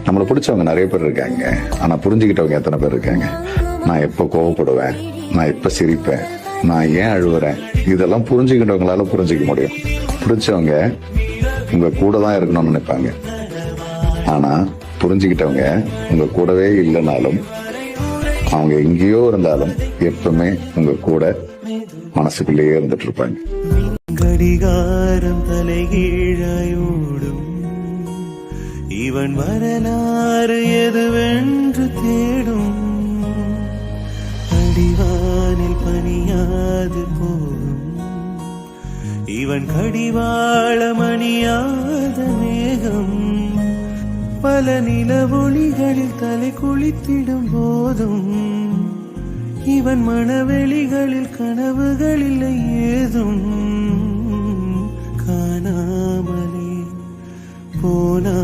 நம்மளை பிடிச்சவங்க நிறைய பேர் இருக்காங்க, ஆனா புரிஞ்சுக்கிட்டவங்க எத்தனை பேர் இருக்காங்க? நான் எப்ப கோவப்படுவேன், நான் எப்ப சிரிப்பேன், நான் ஏன் அழுவுறேன், இதெல்லாம் புரிஞ்சுக்கிட்டவங்களால புரிஞ்சுக்க முடியும். பிடிச்சவங்க உங்க கூட தான் இருக்கணும்னு நினைப்பாங்க, ஆனா புரிஞ்சுக்கிட்டவங்க உங்க கூடவே இல்லைனாலும் அவங்க எங்கேயோ இருந்தாலும் எப்பவுமே உங்க கூட மனசுக்குள்ளேயே இருந்துட்டு இருப்பாங்க. கடிகாரம் தலைகீழாயோடும் இவன் வரலாறு எதுவென்று தேடும். அடிவானில் பணியாது போகும் இவன் கடிவாளம் அணியாத மேகம். பல நிலவொளிகளில் தலை குளித்திடும் போதும் இவன் மனவெளிகளில் கனவுகளில் ஏதும் காணாமலே போனா